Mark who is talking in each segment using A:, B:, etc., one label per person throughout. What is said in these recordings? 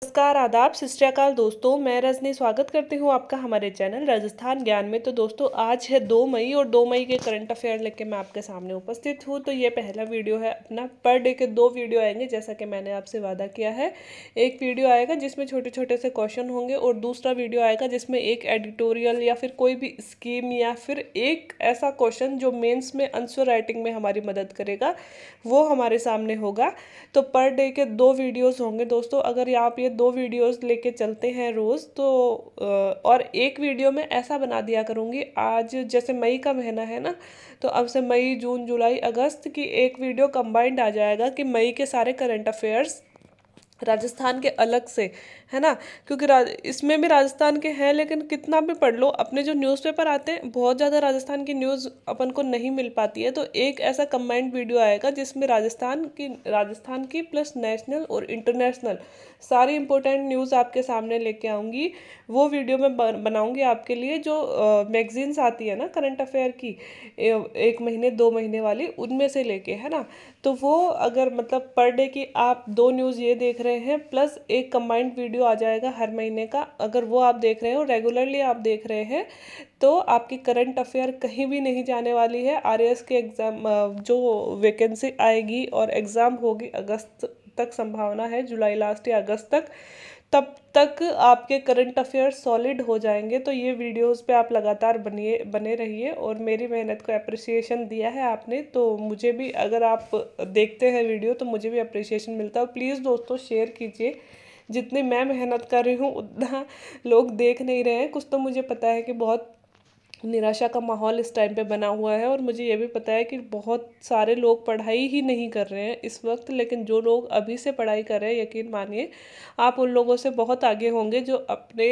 A: नमस्कार, आदाब, सत श्री अकाल दोस्तों। मैं रजनी स्वागत करती हूँ आपका हमारे चैनल राजस्थान ज्ञान में। तो दोस्तों आज है 2 मई और 2 मई के करंट अफेयर लेके मैं आपके सामने उपस्थित हूँ। तो ये पहला वीडियो है अपना। पर डे के 2 वीडियो आएंगे जैसा कि मैंने आपसे वादा किया है। एक वीडियो आएगा जिसमें छोटे छोटे से क्वेश्चन होंगे और दूसरा वीडियो आएगा जिसमें एक एडिटोरियल या फिर कोई भी स्कीम या फिर एक ऐसा क्वेश्चन जो मेंस में आंसर राइटिंग में हमारी मदद करेगा वो हमारे सामने होगा। तो पर डे के 2 वीडियोस होंगे दोस्तों। अगर आप ये 2 वीडियोस लेके चलते हैं रोज़ तो और एक वीडियो में ऐसा बना दिया करूँगी। आज जैसे मई का महीना है ना, तो अब से मई, जून, जुलाई, अगस्त की एक वीडियो कंबाइंड आ जाएगा कि मई के सारे करंट अफेयर्स राजस्थान के अलग से, है ना। क्योंकि इसमें भी राजस्थान के हैं, लेकिन कितना भी पढ़ लो अपने जो न्यूज़पेपर आते हैं बहुत ज़्यादा राजस्थान की न्यूज़ अपन को नहीं मिल पाती है। तो एक ऐसा कंबाइंड वीडियो आएगा जिसमें राजस्थान की प्लस नेशनल और इंटरनेशनल सारी इंपॉर्टेंट न्यूज़ आपके सामने लेके आऊँगी। वो वीडियो मैं बनाऊँगी आपके लिए। जो मैगजीन्स आती है ना करंट अफेयर की, 1 महीने 2 महीने वाली, उनमें से लेके, है ना। तो वो अगर मतलब पर डे की आप 2 न्यूज़ ये देख रहे हैं प्लस एक कंबाइंड वीडियो आ जाएगा हर महीने का, अगर वो आप देख रहे हो, रेगुलरली आप देख रहे हैं, तो आपकी करंट अफेयर कहीं भी नहीं जाने वाली है। आरएएस के एग्ज़ाम जो वैकेंसी आएगी और एग्ज़ाम होगी अगस्त तक, संभावना है जुलाई लास्ट या अगस्त तक, तब तक आपके करंट अफेयर सॉलिड हो जाएंगे। तो ये वीडियोस पे आप लगातार बने रहिए और मेरी मेहनत को अप्रिसिएशन दिया है आपने, तो मुझे भी, अगर आप देखते हैं वीडियो तो मुझे भी अप्रिसिएशन मिलता है। प्लीज़ दोस्तों शेयर कीजिए। जितनी मैं मेहनत कर रही हूँ उतना लोग देख नहीं रहे हैं। कुछ तो मुझे पता है कि बहुत निराशा का माहौल इस टाइम पे बना हुआ है, और मुझे ये भी पता है कि बहुत सारे लोग पढ़ाई ही नहीं कर रहे हैं इस वक्त। लेकिन जो लोग अभी से पढ़ाई कर रहे हैं, यकीन मानिए आप उन लोगों से बहुत आगे होंगे जो अपने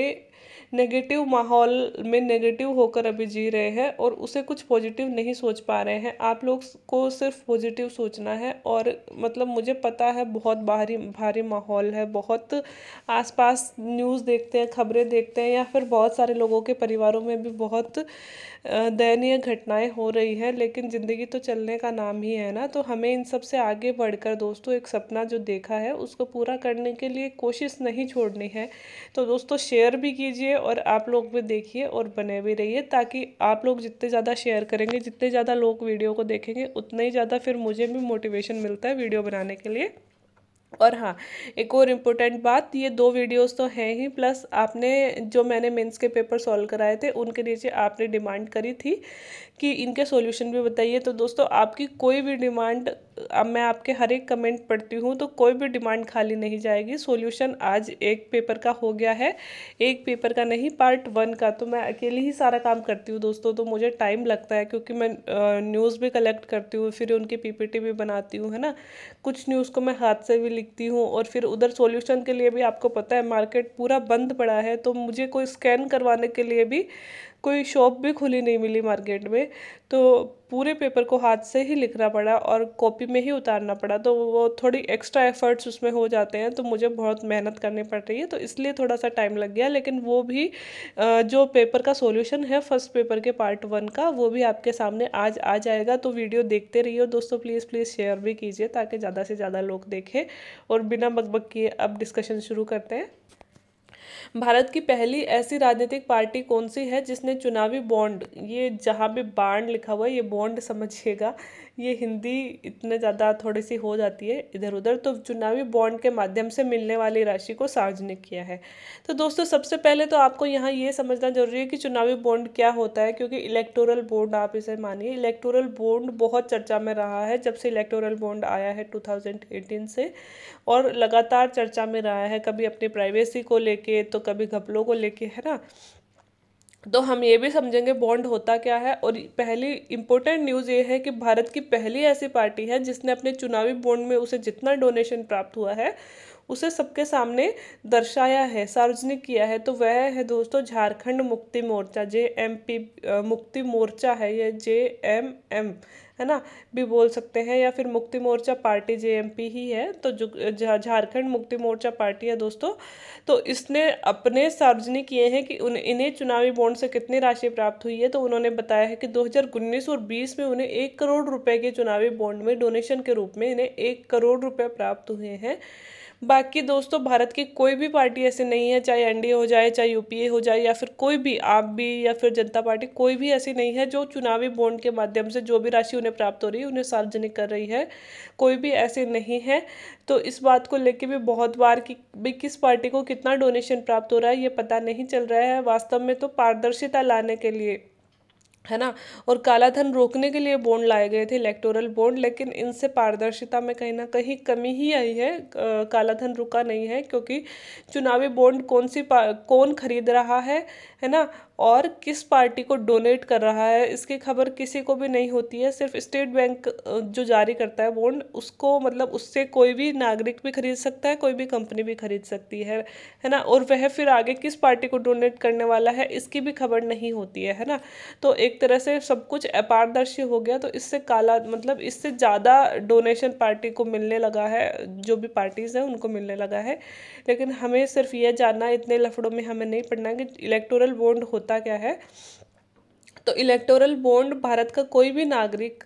A: नेगेटिव माहौल में नेगेटिव होकर अभी जी रहे हैं और उसे कुछ पॉजिटिव नहीं सोच पा रहे हैं। आप लोग को सिर्फ पॉजिटिव सोचना है। और मतलब मुझे पता है बहुत भारी भारी माहौल है, बहुत आसपास न्यूज़ देखते हैं, खबरें देखते हैं, या फिर बहुत सारे लोगों के परिवारों में भी बहुत दयनीय घटनाएं हो रही हैं। लेकिन ज़िंदगी तो चलने का नाम ही है ना। तो हमें इन सब से आगे बढ़कर दोस्तों एक सपना जो देखा है उसको पूरा करने के लिए कोशिश नहीं छोड़नी है। तो दोस्तों शेयर भी कीजिए और आप लोग भी देखिए और बने भी रहिए, ताकि आप लोग जितने ज़्यादा शेयर करेंगे, जितने ज़्यादा लोग वीडियो को देखेंगे, उतना ही ज़्यादा फिर मुझे भी मोटिवेशन मिलता है वीडियो बनाने के लिए। और हाँ, एक और इम्पोर्टेंट बात, ये 2 वीडियोस तो हैं ही, प्लस आपने जो मैंने मेंस के पेपर सॉल्व कराए थे उनके नीचे आपने डिमांड करी थी कि इनके सॉल्यूशन भी बताइए। तो दोस्तों आपकी कोई भी डिमांड, अब मैं आपके हर एक कमेंट पढ़ती हूँ, तो कोई भी डिमांड खाली नहीं जाएगी। सॉल्यूशन आज एक पेपर का हो गया है, एक पेपर का नहीं, पार्ट 1 का। तो मैं अकेली ही सारा काम करती हूँ दोस्तों, तो मुझे टाइम लगता है क्योंकि मैं न्यूज़ भी कलेक्ट करती हूँ, फिर उनकी पीपीटी भी बनाती हूँ, है ना। कुछ न्यूज़ को मैं हाथ से भी लिखती हूँ, और फिर उधर सॉल्यूशन के लिए भी आपको पता है मार्केट पूरा बंद पड़ा है, तो मुझे कोई स्कैन करवाने के लिए भी कोई शॉप भी खुली नहीं मिली मार्केट में। तो पूरे पेपर को हाथ से ही लिखना पड़ा और कॉपी में ही उतारना पड़ा, तो वो थोड़ी एक्स्ट्रा एफर्ट्स उसमें हो जाते हैं, तो मुझे बहुत मेहनत करनी पड़ रही है, तो इसलिए थोड़ा सा टाइम लग गया। लेकिन वो भी जो पेपर का सॉल्यूशन है फर्स्ट पेपर के पार्ट 1 का, वो भी आपके सामने आज आ जाएगा। तो वीडियो देखते रहिए दोस्तों, प्लीज़ प्लीज़ शेयर भी कीजिए ताकि ज़्यादा से ज़्यादा लोग देखें। और बिना बकबक किए अब डिस्कशन शुरू करते हैं। भारत की पहली ऐसी राजनीतिक पार्टी कौन सी है जिसने चुनावी बॉन्ड, ये जहाँ भी बांड लिखा हुआ है ये बॉन्ड समझिएगा, ये हिंदी इतने ज़्यादा थोड़ी सी हो जाती है इधर उधर, तो चुनावी बॉन्ड के माध्यम से मिलने वाली राशि को सार्वजनिक किया है। तो दोस्तों सबसे पहले तो आपको यहाँ ये समझना जरूरी है कि चुनावी बॉन्ड क्या होता है, क्योंकि इलेक्टोरल बॉन्ड आप इसे मानिए, इलेक्टोरल बॉन्ड बहुत चर्चा में रहा है जब से इलेक्टोरल बॉन्ड आया है 2018 से, और लगातार चर्चा में रहा है, कभी अपनी प्राइवेसी को लेके तो कभी घपलों को लेके, है ना। तो हम ये भी समझेंगे बॉन्ड होता क्या है। और पहली इंपॉर्टेंट न्यूज़ ये है कि भारत की पहली ऐसी पार्टी है जिसने अपने चुनावी बॉन्ड में उसे जितना डोनेशन प्राप्त हुआ है उसे सबके सामने दर्शाया है, सार्वजनिक किया है। तो वह है दोस्तों झारखंड मुक्ति मोर्चा, JMP मुक्ति मोर्चा है ये, JMM, है ना, भी बोल सकते हैं, या फिर मुक्ति मोर्चा पार्टी JMP ही है। तो जो झारखंड मुक्ति मोर्चा पार्टी है दोस्तों, तो इसने अपने सार्वजनिक किए हैं कि इन्हें चुनावी बॉन्ड से कितनी राशि प्राप्त हुई है। तो उन्होंने बताया है कि 2019 और 20 में उन्हें 1 करोड़ रुपए के चुनावी बॉन्ड में डोनेशन के रूप में इन्हें 1 करोड़ रुपए प्राप्त हुए हैं। बाकी दोस्तों भारत की कोई भी पार्टी ऐसे नहीं है, चाहे एनडीए हो जाए, चाहे यूपीए हो जाए, या फिर कोई भी आप भी या फिर जनता पार्टी, कोई भी ऐसी नहीं है जो चुनावी बॉन्ड के माध्यम से जो भी राशि उन्हें प्राप्त हो रही है उन्हें सार्वजनिक कर रही है। कोई भी ऐसे नहीं है। तो इस बात को लेके भी बहुत बार कि भाई किस पार्टी को कितना डोनेशन प्राप्त हो रहा है ये पता नहीं चल रहा है। वास्तव में तो पारदर्शिता लाने के लिए, है ना, और काला धन रोकने के लिए बॉन्ड लाए गए थे, इलेक्टोरल बॉन्ड, लेकिन इनसे पारदर्शिता में कहीं ना कहीं कमी ही आई है। काला धन रुका नहीं है, क्योंकि चुनावी बॉन्ड कौन खरीद रहा है ना, और किस पार्टी को डोनेट कर रहा है, इसकी खबर किसी को भी नहीं होती है। सिर्फ स्टेट बैंक जो जारी करता है बॉन्ड, उसको मतलब उससे कोई भी नागरिक भी खरीद सकता है, कोई भी कंपनी भी खरीद सकती है ना, और वह फिर आगे किस पार्टी को डोनेट करने वाला है इसकी भी खबर नहीं होती है ना। तो एक तरह से सब कुछ अपारदर्शी हो गया, तो इससे काला मतलब इससे ज़्यादा डोनेशन पार्टी को मिलने लगा है, जो भी पार्टीज़ हैं उनको मिलने लगा है। लेकिन हमें सिर्फ ये जानना है, इतने लफड़ों में हमें नहीं पढ़ना कि इलेक्टोरल बॉन्ड होता क्या है। तो इलेक्टोरल बॉन्ड भारत का कोई भी नागरिक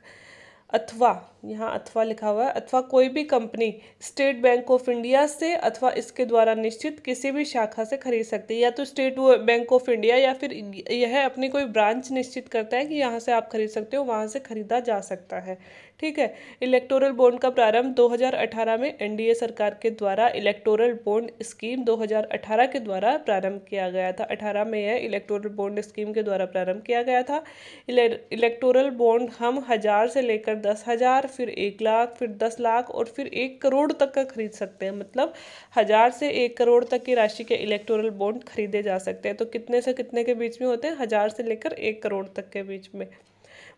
A: अथवा, यहाँ अथवा लिखा हुआ है, अथवा कोई भी company state bank of India से अथवा इसके द्वारा निश्चित किसी भी शाखा से खरीद सकती है। या तो स्टेट बैंक ऑफ इंडिया या फिर यह अपनी कोई ब्रांच निश्चित करता है कि यहाँ से आप खरीद सकते हो, वहाँ से खरीदा जा सकता है। ठीक है। इलेक्टोरल बॉन्ड का प्रारंभ 2018 में एनडीए सरकार के द्वारा इलेक्टोरल बॉन्ड स्कीम 2018 के द्वारा प्रारंभ किया गया था। 18 में यह इलेक्टोरल बॉन्ड स्कीम के द्वारा प्रारंभ किया गया था। इलेक्टोरल बॉन्ड हम 1000 से लेकर 10,000, फिर 1 लाख, फिर 10 लाख और फिर 1 करोड़ तक का खरीद सकते हैं। मतलब 1000 से 1 करोड़ तक की राशि के इलेक्टोरल बॉन्ड खरीदे जा सकते हैं। तो कितने से कितने के बीच में होते हैं? 1000 से लेकर 1 करोड़ तक के बीच में।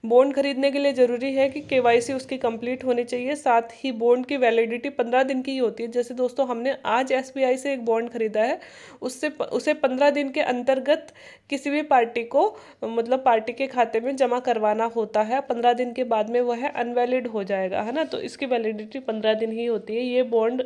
A: बॉन्ड खरीदने के लिए ज़रूरी है कि केवाईसी उसकी कंप्लीट होनी चाहिए। साथ ही बॉन्ड की वैलिडिटी 15 दिन की ही होती है। जैसे दोस्तों हमने आज एसबीआई से एक बॉन्ड खरीदा है, उसे 15 दिन के अंतर्गत किसी भी पार्टी को मतलब पार्टी के खाते में जमा करवाना होता है। 15 दिन के बाद में वह अनवैलिड हो जाएगा, है ना। तो इसकी वैलिडिटी 15 दिन ही होती है। ये बॉन्ड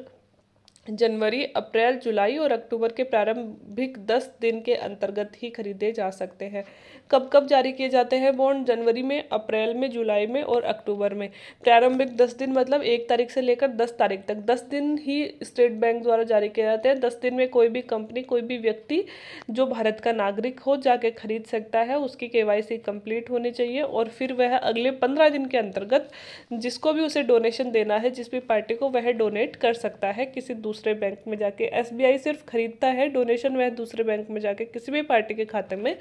A: जनवरी, अप्रैल, जुलाई और अक्टूबर के प्रारंभिक 10 दिन के अंतर्गत ही खरीदे जा सकते हैं। कब कब जारी किए जाते हैं बॉन्ड? जनवरी में, अप्रैल में, जुलाई में और अक्टूबर में। प्रारंभिक 10 दिन मतलब 1 तारीख से लेकर 10 तारीख तक 10 दिन ही स्टेट बैंक द्वारा जारी किए जाते हैं। 10 दिन में कोई भी कंपनी, कोई भी व्यक्ति जो भारत का नागरिक हो जाके खरीद सकता है। उसकी केवाईसी कंप्लीट होनी चाहिए और फिर वह अगले 15 दिन के अंतर्गत जिसको भी उसे डोनेशन देना है, जिस भी पार्टी को, वह डोनेट कर सकता है किसी दूसरे बैंक में जाके। एसबीआई सिर्फ खरीदता है, डोनेशन वह दूसरे बैंक में जाके किसी भी पार्टी के खाते में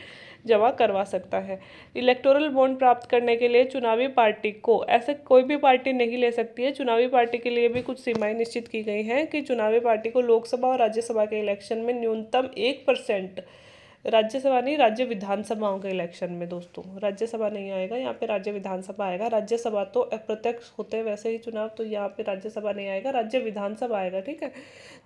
A: जमा करवा सकता है। इलेक्टोरल बॉन्ड प्राप्त करने के लिए चुनावी पार्टी को, ऐसे कोई भी पार्टी नहीं ले सकती है। चुनावी पार्टी के लिए भी कुछ सीमाएं निश्चित की गई हैं कि चुनावी पार्टी को लोकसभा और राज्यसभा के इलेक्शन में न्यूनतम 1%, राज्यसभा नहीं, राज्य विधानसभाओं के इलेक्शन में दोस्तों, राज्यसभा नहीं आएगा यहाँ पे, राज्य विधानसभा आएगा। राज्यसभा तो अप्रत्यक्ष होते हैं वैसे ही चुनाव, तो यहाँ पे राज्यसभा नहीं आएगा, राज्य विधानसभा आएगा। ठीक है।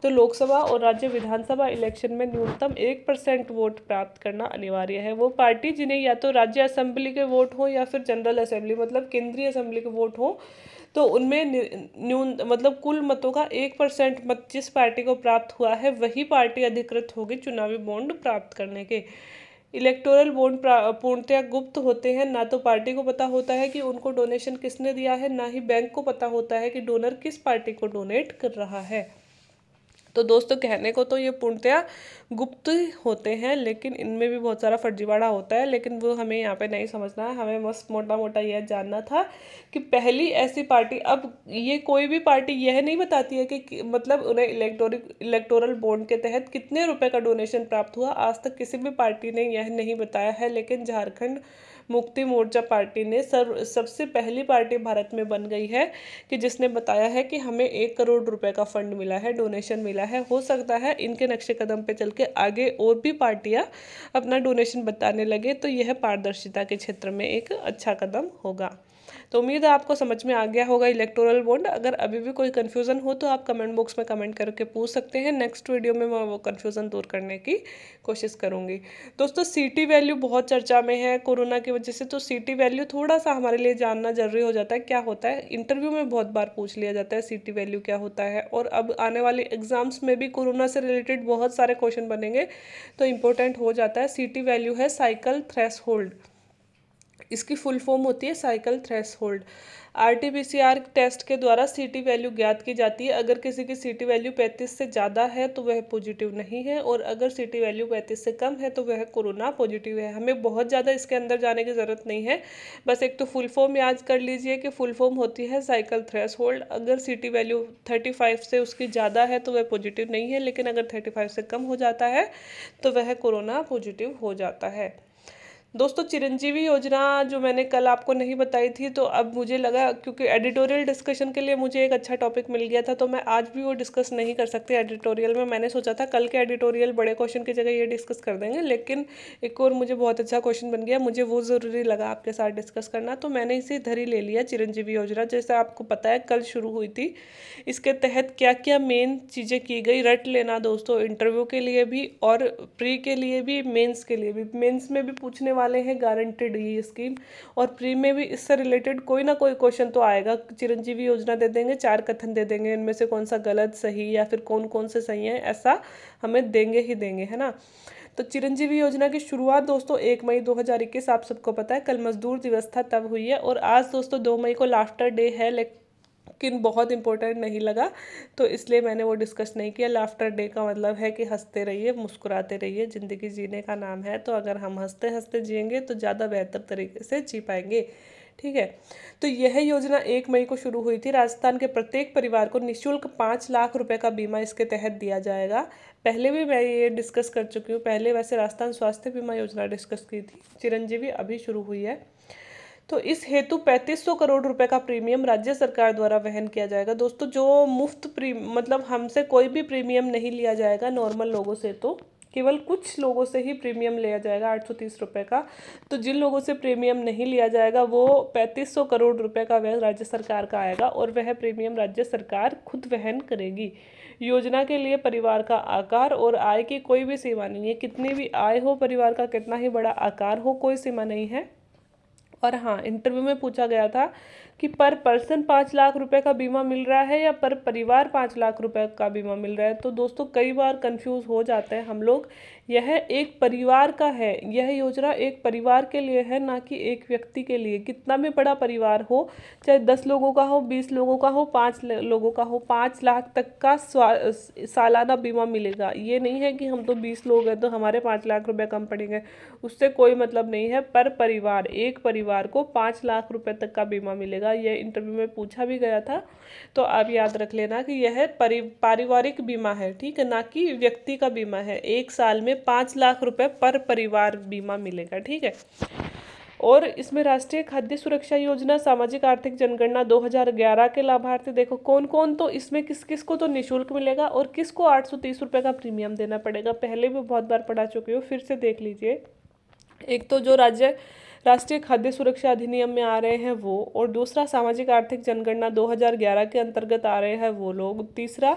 A: तो लोकसभा और राज्य विधानसभा इलेक्शन में न्यूनतम 1% वोट प्राप्त करना अनिवार्य है। वो पार्टी जिन्हें या तो राज्य असेंबली के वोट हो या फिर जनरल असेंबली मतलब केंद्रीय असेंबली के वोट हो, तो उनमें मतलब कुल मतों का 1% मत जिस पार्टी को प्राप्त हुआ है वही पार्टी अधिकृत होगी चुनावी बॉन्ड प्राप्त करने के। इलेक्टोरल बॉन्ड पूर्णतया गुप्त होते हैं। ना तो पार्टी को पता होता है कि उनको डोनेशन किसने दिया है, ना ही बैंक को पता होता है कि डोनर किस पार्टी को डोनेट कर रहा है। तो दोस्तों कहने को तो ये पूर्णतया गुप्त होते हैं, लेकिन इनमें भी बहुत सारा फर्जीवाड़ा होता है, लेकिन वो हमें यहाँ पे नहीं समझना है। हमें बस मोटा मोटा यह जानना था कि पहली ऐसी पार्टी, अब ये कोई भी पार्टी यह नहीं बताती है कि मतलब उन्हें इलेक्टोरल बॉन्ड के तहत कितने रुपए का डोनेशन प्राप्त हुआ। आज तक किसी भी पार्टी ने यह नहीं बताया है, लेकिन झारखंड मुक्ति मोर्चा पार्टी ने सबसे पहली पार्टी भारत में बन गई है कि जिसने बताया है कि हमें 1 करोड़ रुपए का फंड मिला है, डोनेशन मिला है। हो सकता है इनके नक्शे कदम पे चल के आगे और भी पार्टियां अपना डोनेशन बताने लगे, तो यह पारदर्शिता के क्षेत्र में एक अच्छा कदम होगा। तो उम्मीद है आपको समझ में आ गया होगा इलेक्टोरल बॉन्ड। अगर अभी भी कोई कन्फ्यूज़न हो तो आप कमेंट बॉक्स में कमेंट करके पूछ सकते हैं। नेक्स्ट वीडियो में मैं वो कन्फ्यूज़न दूर करने की कोशिश करूँगी। दोस्तों सीटी वैल्यू बहुत चर्चा में है कोरोना की वजह से, तो सीटी वैल्यू थोड़ा सा हमारे लिए जानना जरूरी हो जाता है। क्या होता है, इंटरव्यू में बहुत बार पूछ लिया जाता है सीटी वैल्यू क्या होता है, और अब आने वाले एग्जाम्स में भी कोरोना से रिलेटेड बहुत सारे क्वेश्चन बनेंगे, तो इम्पोर्टेंट हो जाता है। सीटी वैल्यू है साइकिल थ्रेशोल्ड। इसकी फुल फॉर्म होती है साइकिल थ्रेशोल्ड। आरटीपीसीआर टेस्ट के द्वारा सीटी वैल्यू ज्ञात की जाती है। अगर किसी की सीटी वैल्यू 35 से ज़्यादा है तो वह पॉजिटिव नहीं है, और अगर सीटी वैल्यू 35 से कम है तो वह कोरोना पॉजिटिव है। हमें बहुत ज़्यादा इसके अंदर जाने की ज़रूरत नहीं है, बस एक तो फुल फॉर्म याद कर लीजिए कि फुल फॉर्म होती है साइकिल थ्रेशोल्ड। अगर सीटी वैल्यू 35 से उसकी ज़्यादा है तो वह पॉजिटिव नहीं है, लेकिन अगर 35 से कम हो जाता है तो वह कोरोना पॉजिटिव हो जाता है। दोस्तों, चिरंजीवी योजना जो मैंने कल आपको नहीं बताई थी, तो अब मुझे लगा क्योंकि एडिटोरियल डिस्कशन के लिए मुझे एक अच्छा टॉपिक मिल गया था, तो मैं आज भी वो डिस्कस नहीं कर सकती एडिटोरियल में। मैंने सोचा था कल के एडिटोरियल बड़े क्वेश्चन की जगह ये डिस्कस कर देंगे, लेकिन एक और मुझे बहुत अच्छा क्वेश्चन बन गया, मुझे वो ज़रूरी लगा आपके साथ डिस्कस करना, तो मैंने इसे इधर ही ले लिया। चिरंजीवी योजना जैसे आपको पता है कल शुरू हुई थी, इसके तहत क्या क्या मेन चीज़ें की गई रट लेना दोस्तों, इंटरव्यू के लिए भी और प्री के लिए भी, मेंस के लिए भी। मेंस में भी पूछने वाले हैं गारंटेड ये स्कीम, और प्री में भी इससे रिलेटेड कोई ना कोई क्वेश्चन तो आएगा। चिरंजीवी योजना दे देंगे, 4 कथन दे देंगे, इनमें से कौन सा गलत सही या फिर कौन कौन से सही है, ऐसा हमें देंगे ही देंगे, है ना। तो चिरंजीवी योजना की शुरुआत दोस्तों 1 मई 2021, आप सबको पता है कल मजदूर दिवस था तब हुई है, और आज दोस्तों 2 मई को लाफ्टर डे है, लेकिन बहुत इंपॉर्टेंट नहीं लगा तो इसलिए मैंने वो डिस्कस नहीं किया। लाफ्टर डे का मतलब है कि हंसते रहिए, मुस्कुराते रहिए, ज़िंदगी जीने का नाम है, तो अगर हम हंसते हंसते जिएंगे तो ज़्यादा बेहतर तरीके से जी पाएंगे, ठीक है। तो यह योजना 1 मई को शुरू हुई थी। राजस्थान के प्रत्येक परिवार को निःशुल्क 5 लाख रुपए का बीमा इसके तहत दिया जाएगा। पहले भी मैं ये डिस्कस कर चुकी हूँ, पहले वैसे राजस्थान स्वास्थ्य बीमा योजना डिस्कस की थी, चिरंजीवी अभी शुरू हुई है। तो इस हेतु 3500 करोड़ रुपए का प्रीमियम राज्य सरकार द्वारा वहन किया जाएगा। दोस्तों, जो मुफ्त मतलब हमसे कोई भी प्रीमियम नहीं लिया जाएगा, नॉर्मल लोगों से तो केवल कुछ लोगों से ही प्रीमियम लिया जाएगा 830 रुपये का। तो जिन लोगों से प्रीमियम नहीं लिया जाएगा वो 3500 करोड़ रुपए का वह राज्य सरकार का आएगा, और वह प्रीमियम राज्य सरकार खुद वहन करेगी। योजना के लिए परिवार का आकार और आय की कोई भी सीमा नहीं है, कितनी भी आय हो, परिवार का कितना ही बड़ा आकार हो, कोई सीमा नहीं है। और हाँ, इंटरव्यू में पूछा गया था कि पर पर्सन 5 लाख रुपए का बीमा मिल रहा है या पर परिवार 5 लाख रुपए का बीमा मिल रहा है। तो दोस्तों कई बार कंफ्यूज हो जाते हैं हम लोग, यह एक परिवार का है, यह योजना एक परिवार के लिए है, ना कि एक व्यक्ति के लिए। कितना भी बड़ा परिवार हो, चाहे 10 लोगों का हो, 20 लोगों का हो, 5 लोगों का हो, 5 लाख तक का सालाना बीमा मिलेगा। ये नहीं है कि हम तो 20 लोग हैं तो हमारे 5 लाख रुपए कम पड़ेंगे, उससे कोई मतलब नहीं है। पर परिवार, एक परिवार को 5 लाख रुपए तक का बीमा मिलेगा, यह इंटरव्यू में पूछा भी गया था। तो आप याद रख लेना कि यह पारिवारिक बीमा है, ठीक है, ना कि व्यक्ति का बीमा है। 1 साल में 5 लाख रुपए पर परिवार बीमा मिलेगा, ठीक है। और इसमें राष्ट्रीय खाद्य सुरक्षा योजना, सामाजिक आर्थिक जनगणना 2011 के लाभार्थी देखो कौन कौन, तो इसमें किस किस को तो निःशुल्क मिलेगा और किसको 830 रुपये का प्रीमियम देना पड़ेगा। पहले भी बहुत बार पढ़ा चुकी हूँ, फिर से देख लीजिए। एक तो जो राष्ट्रीय खाद्य सुरक्षा अधिनियम में आ रहे हैं वो, और दूसरा सामाजिक आर्थिक जनगणना 2011 के अंतर्गत आ रहे हैं वो लोग, तीसरा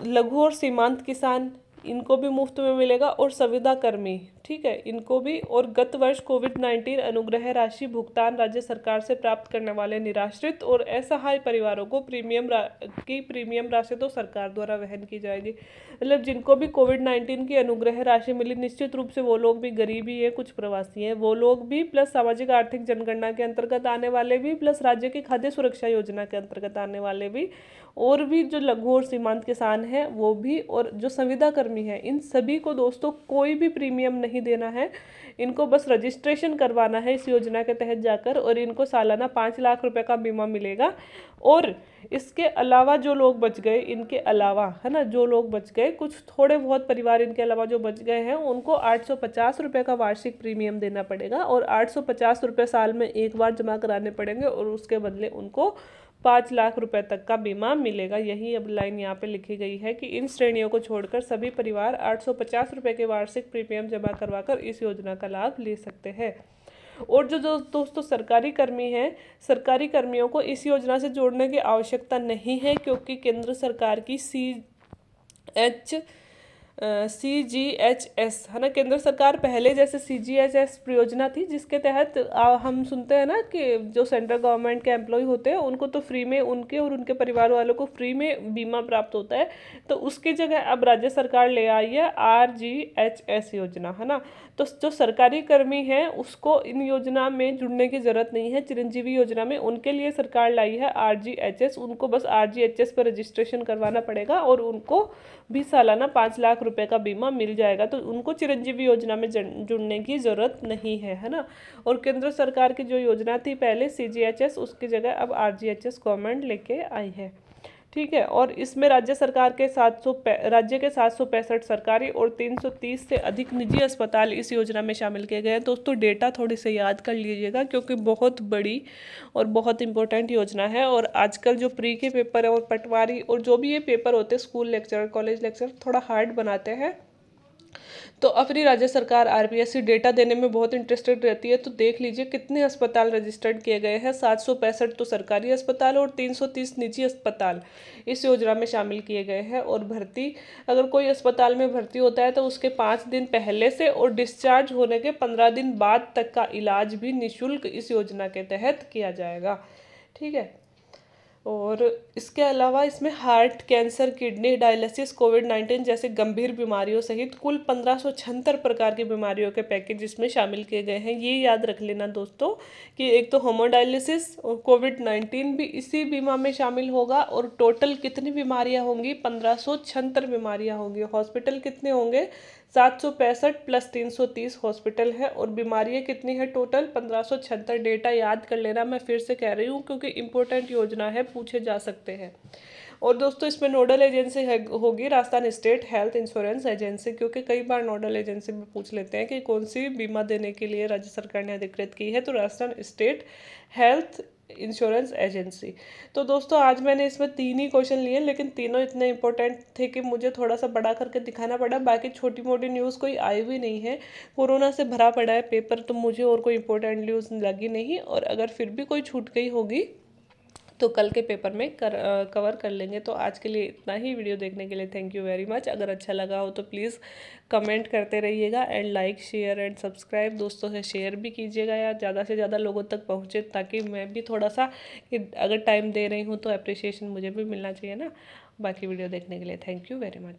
A: लघु और सीमांत किसान, इनको भी मुफ्त में मिलेगा, और संविदा कर्मी, ठीक है, इनको भी। और गत वर्ष कोविड-19 अनुग्रह राशि भुगतान राज्य सरकार से प्राप्त करने वाले निराश्रित और असहाय परिवारों को प्रीमियम राशि तो सरकार द्वारा वहन की जाएगी। मतलब जिनको भी कोविड-19 की अनुग्रह राशि मिली, निश्चित रूप से वो लोग भी गरीब ही है, कुछ प्रवासी हैं, वो लोग भी, प्लस सामाजिक आर्थिक जनगणना के अंतर्गत आने वाले भी, प्लस राज्य की खाद्य सुरक्षा योजना के अंतर्गत आने वाले भी, और भी जो लघु और सीमांत किसान हैं वो भी, और जो संविदा कर्मी है, इन सभी को दोस्तों कोई भी प्रीमियम नहीं देना है। इनको बस रजिस्ट्रेशन करवाना है इस योजना के तहत जाकर, और इनको सालाना 5 लाख रुपए का बीमा मिलेगा। और इसके अलावा जो लोग बच गए, इनके अलावा, है ना, जो लोग बच गए, कुछ थोड़े बहुत परिवार इनके अलावा जो बच गए हैं, उनको 850 रुपये का वार्षिक प्रीमियम देना पड़ेगा, और 850 रुपये साल में एक बार जमा कराने पड़ेंगे, और उसके बदले उनको 5 लाख रुपए तक का बीमा मिलेगा। यही अब लाइन यहाँ पे लिखी गई है कि इन श्रेणियों को छोड़कर सभी परिवार 850 रुपये के वार्षिक प्रीमियम जमा करवाकर इस योजना का लाभ ले सकते हैं। और जो दोस्तों सरकारी कर्मी हैं, सरकारी कर्मियों को इस योजना से जोड़ने की आवश्यकता नहीं है, क्योंकि केंद्र सरकार की CH CGHS है ना। केंद्र सरकार पहले जैसे CGHS परियोजना थी जिसके तहत हम सुनते हैं ना कि जो सेंट्रल गवर्नमेंट के एम्प्लॉय होते हैं उनको तो फ्री में, उनके और उनके परिवार वालों को फ्री में बीमा प्राप्त होता है। तो उसकी जगह अब राज्य सरकार ले आई है RGHS योजना, है ना। तो जो सरकारी कर्मी हैं उसको इन योजना में जुड़ने की जरूरत नहीं है, चिरंजीवी योजना में उनके लिए सरकार लाई है RGHS। उनको बस RGHS पर रजिस्ट्रेशन करवाना पड़ेगा और उनको भी सालाना 5 लाख रुपए का बीमा मिल जाएगा। तो उनको चिरंजीवी योजना में जुड़ने की जरूरत नहीं है ना। और केंद्र सरकार की जो योजना थी पहले CGHS, उसकी जगह अब RGHS गवर्नमेंट लेके आई है, ठीक है। और इसमें राज्य के 765 सरकारी और 330 से अधिक निजी अस्पताल इस योजना में शामिल किए गए हैं। दोस्तों डेटा थोड़ी से याद कर लीजिएगा क्योंकि बहुत बड़ी और बहुत इंपॉर्टेंट योजना है। और आजकल जो प्री के पेपर है और पटवारी और जो भी ये पेपर होते हैं स्कूल लेक्चर, कॉलेज लेक्चर, थोड़ा हार्ड बनाते हैं। तो अपनी राज्य सरकार RPSC डेटा देने में बहुत इंटरेस्टेड रहती है। तो देख लीजिए कितने अस्पताल रजिस्टर्ड किए गए हैं। 765 तो सरकारी अस्पताल और 330 निजी अस्पताल इस योजना में शामिल किए गए हैं। और भर्ती, अगर कोई अस्पताल में भर्ती होता है तो उसके 5 दिन पहले से और डिस्चार्ज होने के 15 दिन बाद तक का इलाज भी निःशुल्क इस योजना के तहत किया जाएगा, ठीक है। और इसके अलावा इसमें हार्ट, कैंसर, किडनी डायलिसिस, कोविड-19 जैसे गंभीर बीमारियों सहित कुल 1576 प्रकार की बीमारियों के पैकेज इसमें शामिल किए गए हैं। ये याद रख लेना दोस्तों कि एक तो होमोडायलिसिस और कोविड-19 भी इसी बीमा में शामिल होगा। और टोटल कितनी बीमारियां होंगी? 1576 बीमारियां होंगी। हॉस्पिटल कितने होंगे? 765 प्लस 330 हॉस्पिटल है। और बीमारियां कितनी है टोटल? 1576। डेटा याद कर लेना, मैं फिर से कह रही हूँ क्योंकि इंपॉर्टेंट योजना है, पूछे जा सकते हैं। और दोस्तों इसमें नोडल एजेंसी होगी Rajasthan state health insurance agency, क्योंकि कई बार नोडल एजेंसी में पूछ लेते हैं कि कौन सी बीमा देने के लिए राज्य सरकार ने अधिकृत की है। तो Rajasthan state health insurance agency. तो दोस्तों आज मैंने इसमें 3 ही क्वेश्चन लिए, लेकिन तीनों इतने इंपॉर्टेंट थे कि मुझे थोड़ा सा बड़ा करके दिखाना पड़ा। बाकी छोटी मोटी न्यूज़ कोई आई भी नहीं है, कोरोना से भरा पड़ा है पेपर, तो मुझे और कोई इंपॉर्टेंट न्यूज़ लगी नहीं। और अगर फिर भी कोई छूट गई होगी तो कल के पेपर में कवर कर लेंगे। तो आज के लिए इतना ही। वीडियो देखने के लिए थैंक यू वेरी मच। अगर अच्छा लगा हो तो प्लीज़ कमेंट करते रहिएगा and like, share and subscribe. दोस्तों से शेयर भी कीजिएगा यार, ज़्यादा से ज़्यादा लोगों तक पहुँचे, ताकि मैं भी थोड़ा सा कि अगर टाइम दे रही हूँ तो अप्रिसिएशन मुझे भी मिलना चाहिए ना। बाकी वीडियो देखने के लिए थैंक यू वेरी मच।